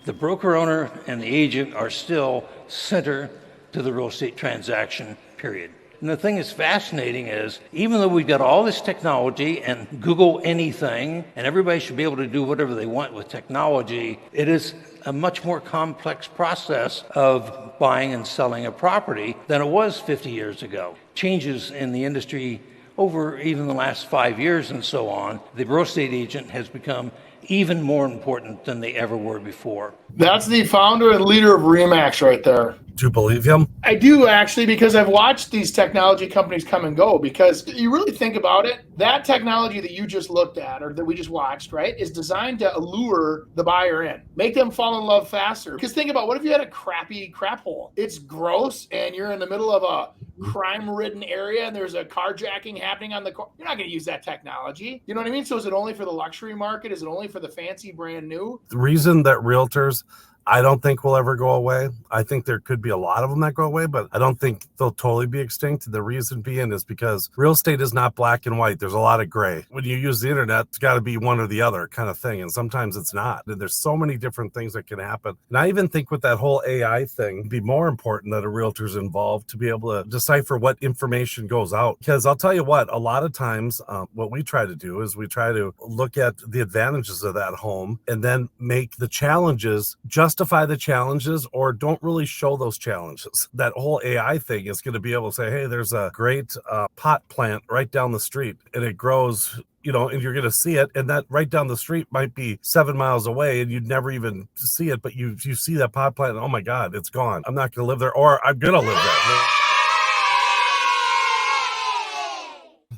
The broker owner and the agent are still center to the real estate transaction, period. And the thing that's fascinating is, even though we've got all this technology and Google anything, and everybody should be able to do whatever they want with technology, it is a much more complex process of buying and selling a property than it was 50 years ago. Changes in the industry over even the last 5 years and so on, the real estate agent has become even more important than they ever were before. That's the founder and leader of Remax right there. Do you believe him? I do, actually, because I've watched these technology companies come and go. Because you really think about it, that technology that you just looked at or that we just watched, right, is designed to allure the buyer in, make them fall in love faster. Because think about, what if you had a crappy crap hole? It's gross and you're in the middle of a crime-ridden area and there's a carjacking happening on the car. You're not going to use that technology. You know what I mean? So is it only for the luxury market? Is it only for the fancy brand new? The reason that realtors, I don't think will ever go away. I think there could be a lot of them that go away, but I don't think they'll totally be extinct. The reason being is because real estate is not black and white. There's a lot of gray. When you use the internet, it's got to be one or the other kind of thing. And sometimes it's not. And there's so many different things that can happen. And I even think with that whole AI thing, it'd be more important that a realtor's involved to be able to decipher what information goes out. Because I'll tell you what, a lot of times what we try to do is we try to look at the advantages of that home and then make the challenges justify the challenges or don't really show those challenges. That whole AI thing is going to be able to say, hey, there's a great pot plant right down the street and it grows, you know, and you're going to see it. And that right down the street might be 7 miles away and you'd never even see it. But you see that pot plant and, oh my God, it's gone. I'm not going to live there, or I'm going to live there.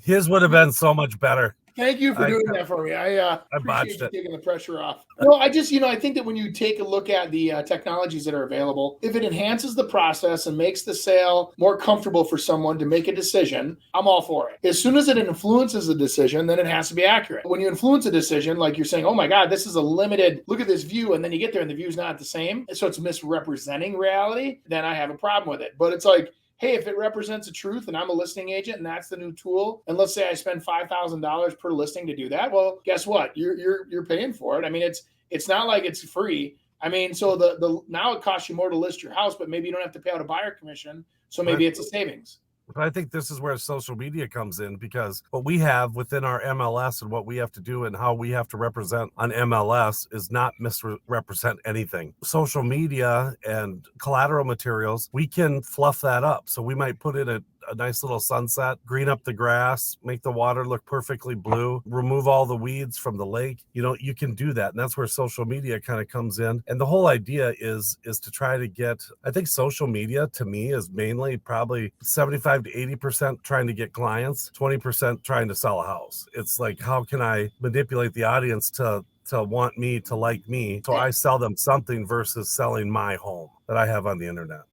His would have been so much better. Thank you for doing that for me. I botched appreciate it. you taking the pressure off. No, I just, I think that when you take a look at the technologies that are available, if it enhances the process and makes the sale more comfortable for someone to make a decision, I'm all for it. As soon as it influences the decision, then it has to be accurate. When you influence a decision, like you're saying, oh my God, this is a limited, look at this view, and then you get there and the view's not the same, so it's misrepresenting reality, then I have a problem with it. But it's like, hey, if it represents a truth and I'm a listing agent and that's the new tool, and let's say I spend $5,000 per listing to do that, well, guess what? You're paying for it. I mean, it's not like it's free. I mean, so the now it costs you more to list your house, but maybe you don't have to pay out a buyer commission. So maybe it's a savings. But I think this is where social media comes in, because what we have within our MLS and what we have to do and how we have to represent on MLS is not misrepresent anything. Social media and collateral materials, we can fluff that up. So we might put in a nice little sunset, green up the grass, make the water look perfectly blue, remove all the weeds from the lake. You can do that. And that's where social media kind of comes in. And the whole idea is to try to get, I think social media to me is mainly probably 75 to 80% trying to get clients, 20% trying to sell a house. It's like, how can I manipulate the audience to want me, to like me, so I sell them something versus selling my home that I have on the internet.